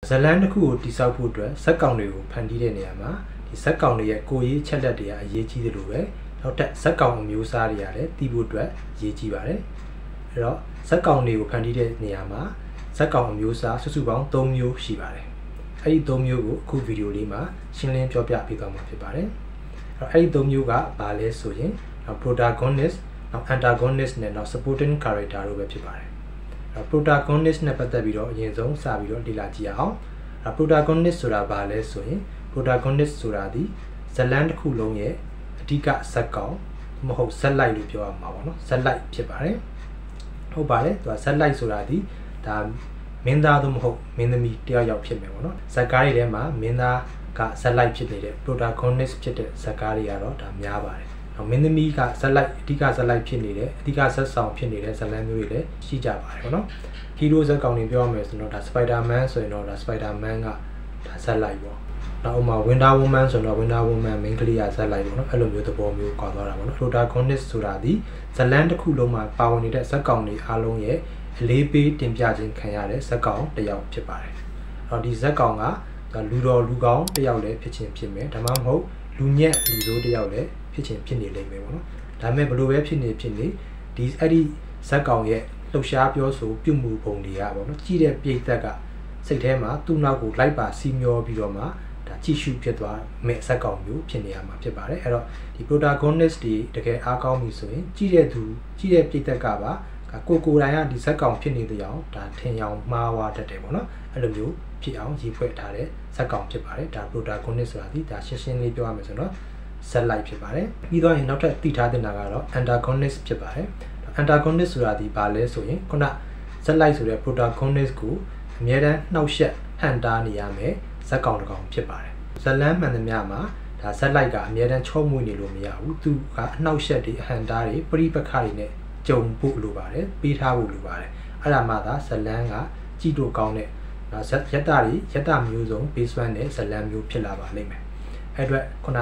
Zealand ku di sau put set count you pandy de neama, the set count ye ko ye chaladia ye chi the lube, not that set count musaria, the wood ye chivare. Set count you pandy de neama, set count musa, susubang, dom you shivare. I dom you ku video lima, shinling jobia become of pare. I dom you got ballet sewing, a protagonist, antagonist, and not supporting character over pare. Protagonist na patabiro yenzong sabiro dilachia a protagonist sura bale soin protagonist suradi Zealand kulong ye atika sakao moho satellite လို့ပြောရမှာပေါ့နော် satellite ဖြစ်ပါတယ်ဟုတ်ပါတယ်သူက satellite ဆိုတာဒီဒါမင်းသားသို့မဟုတ်မင်းသမီးတယောက်ယောက်ဖြစ်မယ်ပေါ့နော်ဇာတ်ကားတွေထဲမှာမင်းသားက satellite ဖြစ်နေတဲ့ protagonist ဖြစ်တဲ့ဇာတ်ကားတွေကတော့ဒါများပါတယ်မင်းသမီးက satellite အဓိက satellite ဖြစ်နေတယ်အဓိကဆက်ဆောင်ဖြစ်နေတဲ့ Zealand မျိုးတွေလည်းရှိကြပါတယ်ပေါ့နော် hero ဇာတ်ကောင်တွေပြောရမယ်ဆိုတော့ဒါ Spider-Man ဆိုရင်တော့ဒါ Spider-Man ကဒါ satellite ပေါ့နောက်မှာ Wonder Woman ဆိုတော့ Wonder Woman main ကလေးက satellite ပေါ့နော်အဲ့လိုမျိုးသဘောမျိုးကွာသွားတာပေါ့နော် protagonist ဆိုတာဒီ Zealand တစ်ခုလုံးမှာပါဝင်နေတဲ့ဇာတ်ကောင်တွေအားလုံးရဲ့အလေးပေးတင်ပြခြင်းခံရတဲ့ဇာတ်ကောင်တစ်ယောက်ဖြစ်ပါတယ်အဲ့တော့ဒီဇာတ်ကောင်ကလူတော်လူကောင်းတစ်ယောက်လည်းဖြစ်ချင်းဖြစ်မယ်ဒါမှမဟုတ်လူညက်လူဆိုးတစ်ယောက်လည်းဖြစ်ချင်းဖြစ်နေလိမ့်မယ်ပေါ့နော်ဒါပေမဲ့ဘယ်လိုပဲဖြစ်နေဒီအဲ့ဒီဇက်ကောင်ရဲ့လှုပ်ရှားပြောဆိုပြုမှုပုံတွေကပေါ့နော်ကြည့်တဲ့ပြိသက်ကစိတ်ထဲမှာသူ့နောက်ကိုလိုက်ပါစီမျောပြီးတော့မှဒါကြည့်ရှုဖြစ်သွားမဲ့ဇက်ကောင်မျိုးဖြစ်နေရမှာဖြစ်ပါတယ်အဲ့တော့ဒီ protagonist တွေတကယ်အားကောင်းပြီဆိုရင်ကြည့်တဲ့ပြိသက်ကပါကိုတိုင်ကဒီဇက်ကောင်ဖြစ်နေတဲ့အောင်ဒါထင်အောင်မှားဝါတတ်တယ်ပေါ့နော်အဲ့လိုမျိုးဖြစ်အောင်ရေးဖွဲ့ထားတဲ့ဇက်ကောင်ဖြစ်ပါတယ်ဒါ protagonist ဆိုတာဒီဒါရှင်းရှင်းလေးပြောရမယ်ဆိုတော့satellite ဖြစ်ပါတယ်ပြီးတော့ရင်နောက်ထပ်သိထားတဲ့နာကတော့ antagonist ဖြစ်ပါတယ် antagonist ဆိုတာဒီဘာလဲဆိုရင်ခုန satellite ဆိုတဲ့ protagonist ကိုအမြဲတမ်းနှောက်ယှက်ဟန်တာနေရမယ်ဇက်ကောင်တစ်ကောင်ဖြစ်ပါတယ်ဇလန်းမှန်သမျှမှာဒါ satellite ကအမြဲတမ်းချောမွေ့နေလို့မရဘူးသူကအနှောက်ယှက်တွေအဟန်တာတွေပရိပခတွေနဲ့ကြုံဖို့လိုပါတယ်ပေးထားဖို့လိုပါတယ်အဲ့ဒါမှသာဇလန်းကကြည့်လို့ကောင်းတဲ့ယတ္တမျိုးစုံ base one နဲ့ဇလန်းမျိုးဖြစ်လာပါလိမ့်မယ်အဲ့အတွက်ခုန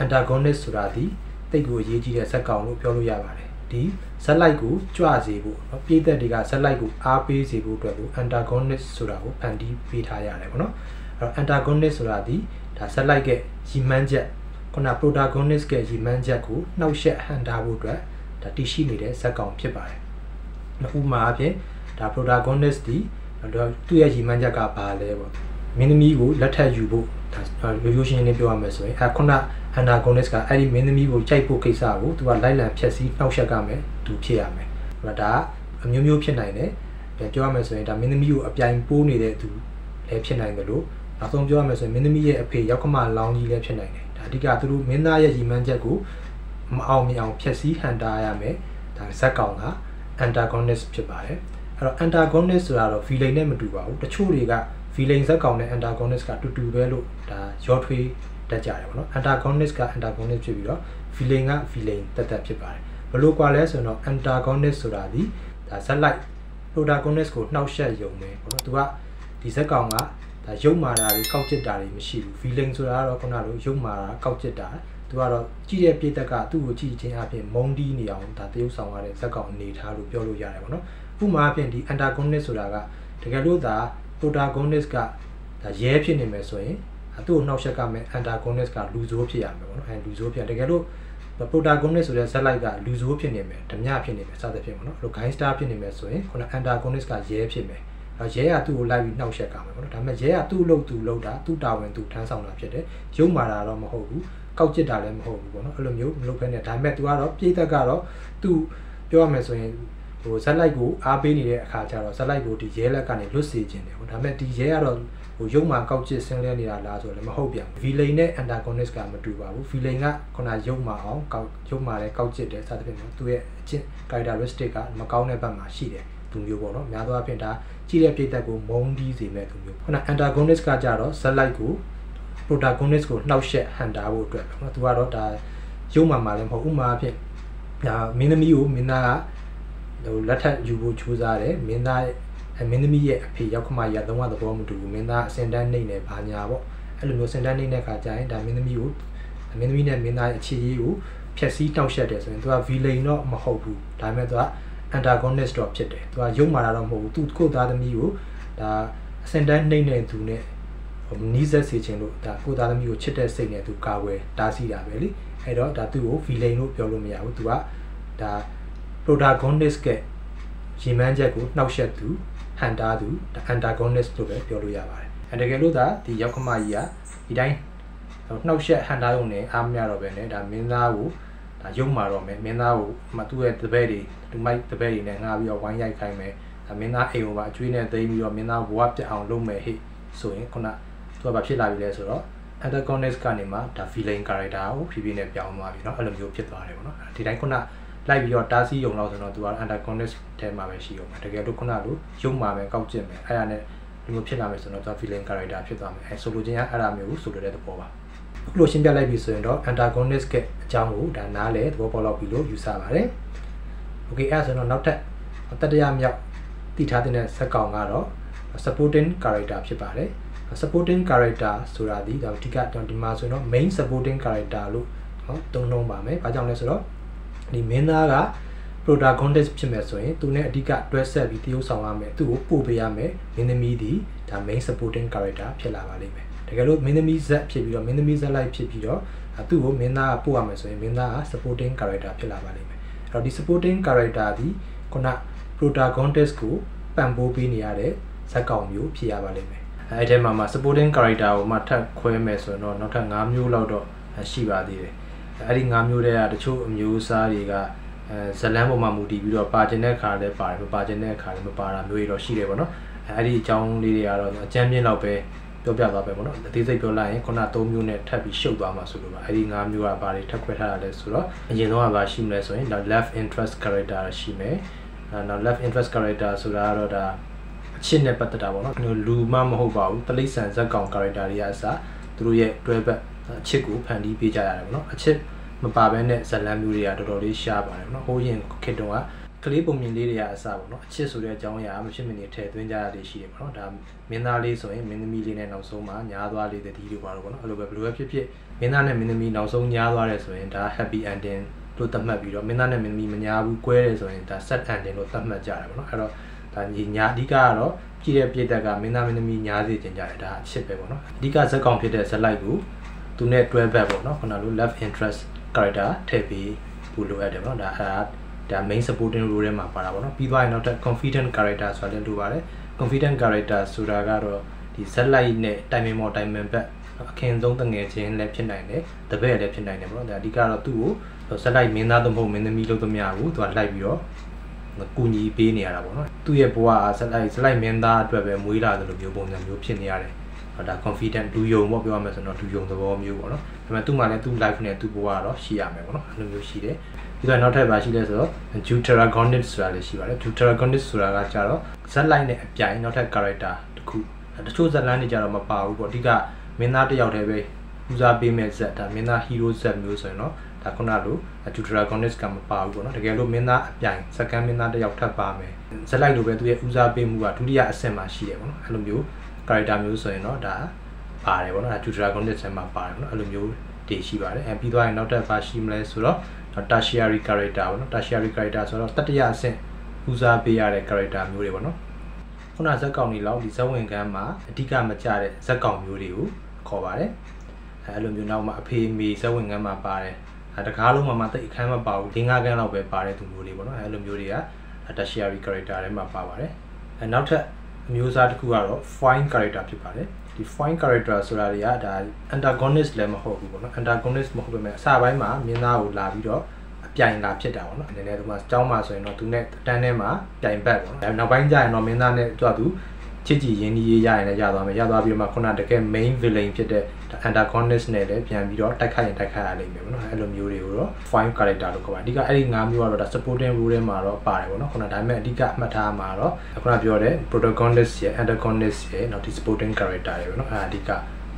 antagonist ဆိုတာဒီတိတ်ကိုအရေးကြီးတဲ့ဇက်ကောင်လို့ပြောလို့ရပါတယ်ဒီဇက်လိုက်ကိုကြွစေဖို့เนาะပြည်သက်တွေကဇက်လိုက်ကိုအားပေးစေဖို့အတွက်ကို antagonist ဆိုတာကိုဖန်တီးပေးထားရတယ်ပေါ့နော်အဲ့တော့ antagonist ဆိုတာဒီဒါဇက်လိုက်ရဲ့ရည်မှန်းချက်ခုန protagonist ရဲ့ရည်မှန်းချက်ကိုနှောက်ယှက်ဟန်တာဖို့အတွက်ဒါတည်ရှိနေတဲ့ဇက်ကောင်ဖြစ်ပါတယ်ဥပမာအဖြစ်ဒါ protagonist ဒီသူ့ရဲ့ရည်မှန်းချက်ကဘာလဲပေါ့မင်းသမီးကိုလက်ထပ်ယူဖို့ဒါရိုးရှင်းလေးပြောရမယ်ဆိုရင်ခုနantagonist ကအဲ့ဒီမင်းသမီးကိုကြိုက်ဖို့ကိစ္စကိုသူကလိုက်လံဖြက်စီးနှောက်ယှက်ကမယ်သူဖြစ်ရမယ်ဒါအမျိုးမျိုးဖြစ်နိုင်တယ်ပြောရမယ်ဆိုရင်ဒါမင်းသမီးကိုအပြိုင်ပိုးနေတဲ့သူလည်းဖြစ်နိုင်တယ်လို့နောက်ဆုံးပြောရမယ်ဆိုရင်မင်းသမီးရဲ့အဖေရောက်ခမလောင်းကြီးလည်းဖြစ်နိုင်တယ်ဒါအဓိကသူတို့မင်းသားရဲ့ရည်မှန်းချက်ကိုမအောင်မြင်အောင်ဖြက်စီးဟန်တာရမယ်ဒါဇက်ကောင်က antagonist ဖြစ်ပါတယ်အဲ့တော့ antagonist ဆိုတာတော့ villain နဲ့မတူပါဘူးတချို့တွေက villain ဇက်ကောင်နဲ့ antagonist ကတူတူပဲလို့ဒါရောထွေးတက်ကြတယ်ပေါ့နော် antagonist က antagonist ဖြစ်ပြီးတော့ villain က villain တက်ဖြစ်ပါတယ်ဘလို့ကွာလဲဆိုတော့ antagonist ဆိုတာဒီဒါဇက်လိုက် protagonist ကိုနှောက်ယှက်ယုံမယ်ပေါ့နော်သူကဒီဇက်ကောင်ကဒါယုံမာတာတွေကောက်ကျစ်တာတွေမရှိဘူး villain ဆိုတာကတော့ခုနလိုယုံမာတာကောက်ကျစ်တာသူကတော့ကြည့်တဲ့ပြည့်တက်ကသူ့ကိုကြည့်ခြင်းအပြင်မုန်းတီးနေအောင်ဒါတရုပ်ဆောင်ရတဲ့ဇက်ကောင်အနေထားလို့ပြောလို့ရတယ်ပေါ့နော်ဥပမာအဖြစ်ဒီ antagonist ဆိုတာကတကယ်လို့ဒါ protagonist ကဒါရဲဖြစ်နေမယ်ဆိုရင်သူ့ကိုနှောက်ယှက်ကမဲ့ antagonist ကလူဆိုးဖြစ်ရမယ်ပေါ့နော်အဲလူဆိုးဖြစ်တကယ်လို့ protagonist ဆိုတဲ့ဇက်လိုက်ကလူဆိုးဖြစ်နေမယ်ဓမြဖြစ်နေမယ်စသဖြင့်ပေါ့နော်အဲ့လို gangster ဖြစ်နေမယ်ဆိုရင်ခုန antagonist ကရဲဖြစ်မယ်ရဲကသူ့ကိုလိုက်ပြီးနှောက်ယှက်ကမယ်ပေါ့နော်ဒါပေမဲ့ရဲကသူ့လုပ်တာသူ့တာဝန်သူထမ်းဆောင်တာဖြစ်တယ်ရုံမာတာတော့မဟုတ်ဘူးကောက်ကျစ်တာလည်းမဟုတ်ဘူးပေါ့နော်အဲ့လိုမျိုးမလုပ်ဘဲနဲ့ဒါပေမဲ့သူကတော့ပြည်သက်ကတော့သူပြောရမယ်ဆိုရင်ဟိုဇက်လိုက်ကိုအားပေးနေတဲ့အခါကျတော့ဇက်လိုက်ကိုဒီရဲလက်ကနေလွတ်စေခြင်းတယ်ပေါ့ဒါပေမဲ့ဒီရဲကတော့ဟိုရုံမာကောက်ကျစ်ဆင်းလဲနေတာလားဆိုတော့လည်းမဟုတ်ပြန်ဘူး villain နဲ့ antagonist ကမတူပါဘူး villain ကခုနရုံမာအောင်ရုံမာလဲကောက်ကျစ်တယ်စသဖြင့်ပေါ့သူရဲ့အကျင့် characteristic ကမကောင်းတဲ့ဘက်မှာရှိတယ်သူမျိုးပေါ့နော်များသောအားဖြင့်ဒါကြည့်တဲ့ပြည်သက်ကိုမုန်းတီးစေမဲ့သူမျိုးခုန antagonist ကကြတော့ဇက်လိုက်ကို protagonist ကိုနှောက်ယှက်ဟန်တာဖို့အတွက်ပေါ့နော်သူကတော့ဒါရုံမာလည်းမဟုတ်ဥမာအဖြစ်ဒါမင်းသမီးကိုမင်းသားကဟိုလက်ထပ်ယူဖို့ကြိုးစားတယ်မင်းသမီးရဲ့အဖေရောက်ခမရသုံးဝသဘောမတူဘူးမင်းသားအစင်တန်းနှိမ့်နေဘာညာပေါ့အဲ့လိုမျိုးစင်တန်းနှိမ့်တဲ့ခါကျရင်ဒါမင်းသမီးနဲ့မင်းသားရဲ့အခြေရေးကိုဖြက်စီးတောက်ရှက်တယ်ဆိုရင်သူက villain တော့မဟုတ်ဘူးဒါပေမဲ့သူက antagonist တော့ဖြစ်တယ်သူကရုံမာတာတော့မဟုတ်ဘူးသူကိုသားသမီးကိုဒါ စင်တန်းနှိမ့်နေသူနဲ့နီးစပ်စေချင်လို့ဒါကိုသားသမီးကိုချစ်တဲ့စိတ်နဲ့သူကာဝယ်တားဆီးတာပဲလေအဲ့တော့ဒါသူ့ကို villain လို့ပြောလို့မရဘူးသူကဒါ protagonist ကရေမှန်းချက်ကိုနှောက်ယှက်သူဟန်တာသူ antagonist လို့ပဲပြောလို့ရပါတယ်အဲတကယ်လို့ဒါဒီရောက်ခမကြီးကဒီတိုင်းနှောက်ယှက်ဟန်တာရုံနဲ့အားမရတော့ပဲနဲ့ဒါမင်းသားကိုဒါရုံမာတော့မယ်မင်းသားကိုသူ့ရဲ့တပည့်တွေသူမိုက်တပည့်တွေနဲ့ငှားပြီးတော့ဝိုင်းရိုက်ခိုင်းမယ်ဒါမင်းသားအိမ်ကိုပါအကျွေးနဲ့သိမ်းပြီးတော့မင်းသားဘဝပြတ်အောင်လုပ်မယ်ဟိဆိုရင်ခုနသူကဘာဖြစ်လာပြီလဲဆိုတော့ antagonist ကနေမှဒါ villain character ကိုဖြည်းဖြည်းနဲ့ပြောင်းသွားပြီเนาะအဲ့လိုမျိုးဖြစ်သွားတယ်ပေါ့နော်ဒီတိုင်းခုနလိုက်ပြီးတော့တားဆီးရုံလောက်ဆိုတော့သူက antagonist ထဲမှာပဲရှိအောင်တကယ်လို့ခုနလိုရုံမှာပဲကောက်ကျစ်မယ်အဲ့ဒါနဲ့ဒီလိုဖြစ်လာမယ်ဆိုတော့သူက villain character ဖြစ်သွားမယ်အဲဆိုလိုချင်ကအဲ့ဒါမျိုးဆိုလိုတဲ့သဘောပါအခုလိုရှင်းပြလိုက်ပြီဆိုရင်တော့ antagonist ကအကြောင်းကိုဒါနားလဲသဘောပေါက်လောက်ပြီလို့ယူဆပါတယ် okay အဲ့ဆိုတော့နောက်ထပ်တတိယမြောက်တည်ထားတဲ့ဇာတ်ကောင်ကတော့ supporting character ဖြစ်ပါတယ် supporting character ဆိုတာဒီဒါအဓိကဒီမှာဆိုရင်တော့ main supporting character လို့သုံးနှုန်းပါမယ်။ဘာကြောင့်လဲဆိုတော့ဒီမင်းသားက protagonist ဖြစ်မယ်ဆိုရင်သူနဲ့အဓိကတွဲဆက်ပြီးတရုပ်ဆောင်ရမယ်သူ့ကိုပို့ပေးရမယ်မင်းသမီးဒီဒါ main supporting character ဖြစ်လာပါလိမ့်မယ်။တကယ်လို့မင်းသမီးဇက်ဖြစ်ပြီးတော့မင်းသမီးဇက်လိုက်ဖြစ်ပြီးတော့သူ့ကိုမင်းသားကပို့ရမယ်ဆိုရင်မင်းသားက supporting character ဖြစ်လာပါလိမ့်မယ်။အဲ့တော့ဒီ supporting character ဒီခုန protagonist ကိုပံ့ပိုးပေးနေရတဲ့ဇာတ်ကောင်မျိုးဖြစ်ရပါလိမ့်မယ်။အဲ့ဒီမှာ supporting character ကိုမှထပ်ခွဲမယ်ဆိုရင်တော့နောက်ထပ်5မျိုးလောက်တော့ရှိပါသေးတယ်။အဲ့ဒီ5မျိုးတည်းကတချို့အမျိုးအစားတွေကဇလန်းပေါ်မှာမူတည်ပြီးတော့ပါကျင်တဲ့ခါလည်းပါတယ်မပါကျင်တဲ့ခါလည်းမပါတာမျိုးတွေတော့ရှိတယ်ပေါ့နော်။အဲ့ဒီအကြောင်းလေးတွေကတော့အကျဉ်းပြင်းလောက်ပဲပြောပြသွားပဲပေါ့နော်။အသေးစိတ်ပြောလိုက်ရင်ခုန3မျိုးနဲ့ထပ်ပြီးရှုပ်သွားမှာဆိုလို့ပါ။အဲ့ဒီ5မျိုးကဘာတွေထပ်ခွဲထားတာလဲဆိုတော့အရင်ဆုံးကဘာရှိမလဲဆိုရင် left interest character ရှိမယ်။နောက် left interest character ဆိုတာကတော့ဒါအချစ်နဲ့ပတ်သက်တာပေါ့နော်လူမှမဟုတ်ပါဘူးတလိษံဇက်ကောင် character တွေကအစားသူတို့ရဲ့တွဲဘက်အချစ်ကိုဖန်တီးပေးကြရတယ်ပေါ့နော်အချစ်မပါဘဲနဲ့ဇလန်းမျိုးတွေကတော်တော်လေးရှားပါတယ်ပေါ့နော်ဟိုးရင်ခေတ္တကကလေးပုံမြင်လေးတွေကအစားပေါ့နော်အချစ်ဆိုတဲ့အကြောင်းအရာမဖြစ်မနေထည့်သွင်းကြရတဲ့ရှိတယ်ပေါ့နော်ဒါမင်းသားလေးဆိုရင်မင်းသမီးလေးနဲ့နောက်ဆုံးမှညားသွားလေးတည်းတွေပါတော့ပေါ့နော်အဲ့လိုပဲဘယ်လိုပဲဖြစ်ဖြစ်မင်းသားနဲ့မင်းသမီးနောက်ဆုံးညားသွားတယ်ဆိုရင်ဒါ happy ending လို့သတ်မှတ်ပြီးတော့မင်းသားနဲ့မင်းသမီးမညားဘူးကွဲတယ်ဆိုရင်ဒါ sad ending လို့သတ်မှတ်ကြတယ်ပေါ့နော်အဲ့တော့ဒါညာအဓိကကတော့ကြည့်တဲ့ပြည့်တက်ကမင်းသားမင်းသမီးညားစေချင်ကြတယ်ဒါအချစ်ပဲပေါ့နော်အဓိကဇက်ကောင်ဖြစ်တဲ့ဇက်လိုက်ကိုသူနဲ့တွဲဘက်ပေါ့နော်ခုနလို love interest character ထည့်ပြီးဘူးလိုအပ်တယ်ပေါ့နော်ဒါ main supporting role ထဲမှာပါတာပေါ့နော်ပြီးသွားရင်နောက်ထပ် confident character ဆိုတာလည်းလိုပါတယ် confident character ဆိုတာကတော့ဒီဇက်လိုက်နဲ့တိုင်ပင်ပေါ်တိုင်ပင်ဘက်အခင်းဆုံးတငယ်ချင်းလည်းဖြစ်နိုင်တယ်တပည့်လည်းဖြစ်နိုင်တယ်ပေါ့နော်ဒါအဓိကတော့သူ့ကိုဇက်လိုက်မင်းသားသမဟုတ်မင်းသမီးလို့သမျှကိုသူကလိုက်ပြီးတော့ကူညီပေးနေရတာပေါ့နော်သူ့ရဲ့ဘဝကဇက်လိုက်မင်းသားအတွက်ပဲမွေးလာတယ်လို့မျိုးပုံစံမျိုးဖြစ်နေရတယ်ဒါ confident ဒူယုံပေါ့ပြောရမယ်ဆိုတော့ဒူယုံသဘောမျိုးပေါ့နော်ဒါပေမဲ့သူ့မှာလည်းသူ့ life နဲ့သူ့ဘဝကတော့ရှိရမယ်ပေါ့နော်အဲ့လိုမျိုးရှိတယ်ပြီးတော့နောက်ထပ်ပါရှိလဲဆိုတော့ Choreography ဆိုတာလည်းရှိပါတယ် Choreography ဆိုတာကကြတော့ဇက်လိုက်နဲ့အပြိုင်နောက်ထပ် character တစ်ခုတချို့ဇက်လန်းတွေကြတော့မပါဘူးပေါ့အဓိကမင်းသားတစ်ယောက်တည်းပဲဦးစားပေးမဲ့ဇက်ဒါမင်းသား hero ဇက်မျိုးဆိုရင်တော့ဒါခုနလို Choreography ကမပါဘူးပေါ့နော်တကယ်လို့မင်းသားအပြိုင်စက္ကန့်မင်းသားတစ်ယောက်ထပ်ပါမယ်ဇက်လိုက်လိုပဲသူရဲ့ဦးစားပေးမှုကဒုတိယအဆင့်မှာရှိတယ်ပေါ့နော်အဲ့လိုမျိုး character မျိုးဆိုရင်တော့ဒါပါတယ်ပေါ့နော်ဒါ Choreography ထဲမှာပါတယ်ပေါ့နော်အဲ့လိုမျိုးတွေရှိပါတယ်အဲပြီးသွားရင်နောက်ထပ်ပါရှိမလဲဆိုတော့ tertiary character ပေါ့နော် tertiary character ဆိုတော့တတိယအဆင့်ဦးစားပေးရတဲ့ character မျိုးတွေပေါ့နော်ခုနဇက်ကောင်တွေလောက်ဒီဇက်ဝင်ခန်းမှာအဓိကမကျတဲ့ဇက်ကောင်မျိုးတွေကိုခေါ်ပါတယ်အဲ့လိုမျိုးနောက်မှအဖေမေဇက်ဝင်ခန်းမှာပါတယ်တကားလုံးမှာတိတ်အခန်းမပါဘူး၄-၅ခန်းလောက်ပဲပါတယ်သူမျိုးတွေပေါ့နော်အဲ့လိုမျိုးတွေက tertiary character ထဲမှာပါပါတယ်အဲနောက်ထပ်အမျိုးအစားတစ်ခုကတော့ fine character ဖြစ်ပါတယ်ဒီ fine character ဆိုတာတွေကဒါ antagonist လည်းမဟုတ်ဘူးပေါ့နော် antagonist မဟုတ်ပေမဲ့အစပိုင်းမှာမင်းသားကိုလာပြီးတော့အပြိုင်လာဖြစ်တာပေါ့နော်အနေနဲ့ဒီမှာအကြောင်းမှာဆိုရင်တော့သူနဲ့တန်းထဲမှာပြိုင်ဘက်ပေါ့နော်နောက်ပိုင်းကျရင်တော့မင်းသားနဲ့သူချစ်ကြည်ရင်းနှီးရေးရရင်လည်းရသွားမယ်ရသွားပြီးတော့မှခုနတကယ် main villain ဖြစ်တဲ့ antagonist နဲ့လည်းပြန်ပြီးတော့တိုက်ခိုက်ရလိမ့်မယ်ပေါ့နော်အဲ့လိုမျိုးတွေကိုတော့ fine character လို့ခေါ်ပါတယ်အဓိကအဲ့ဒီ၅မျိုးကတော့ဒါ supporting role ထဲမှာတော့ပါတယ်ပေါ့နော်ခုနဒါပေမဲ့အဓိကအမှတ်ထားမှာတော့ခုနပြောတဲ့ protagonist ရဲ့ antagonist ရဲ့နောက်ဒီ supporting character တွေပေါ့နော်အဲ့ဒါအဓိက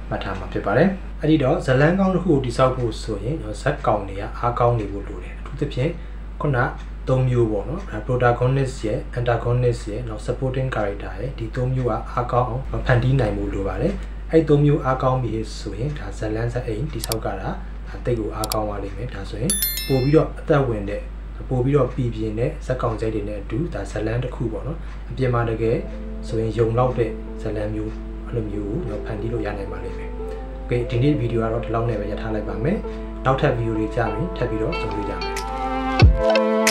မှတ်ထားမှာဖြစ်ပါတယ်အဲ့ဒီတော့ဇလန်းကောင်းတစ်ခုကိုတိစောက်ဖို့ဆိုရင်ဇက်ကောင်တွေကအားကောင်းနေဖို့လိုတယ်အထူးသဖြင့်ခုန၃မျိုးပေါ့နော်ဒါ protagonist ရဲ့ antagonist ရဲ့နောက် supporting character ရဲ့ဒီ၃မျိုးကအားကောင်းအောင်ဖန်တီးနိုင်ဖို့လိုပါတယ်အဲ့၃မျိုးအားကောင်းပြီဆိုရင်ဒါဇလန်းဇက်အိမ်တိစောက်ကတာဒါတိတ်ကိုအားကောင်းသွားလိမ့်မယ်ဒါဆိုရင်ပို့ပြီးတော့အသက်ဝင်တဲ့ပို့ပြီးတော့ပြည်ပြင်းတဲ့ဇက်ကောင်စိတ်တွေနဲ့အတူဒါဇလန်းတစ်ခုပေါ့နော်အပြင်မှာတကယ် ဆိုရင်ယုံလောက်တဲ့ဇာတ်လမ်းမျိုးအဲ့လိုမျိုးကိုဖန်တီးလို့ရနိုင်ပါလိမ့်မယ်။ Okay ဒီနေ့ဗီဒီယိုကတော့ဒီလောက်နဲ့ပဲရထားလိုက်ပါမယ်။နောက်ထပ်ဗီဒီယိုတွေကြာရင်ထပ်ပြီးတော့ကြုံတွေ့ကြမယ်။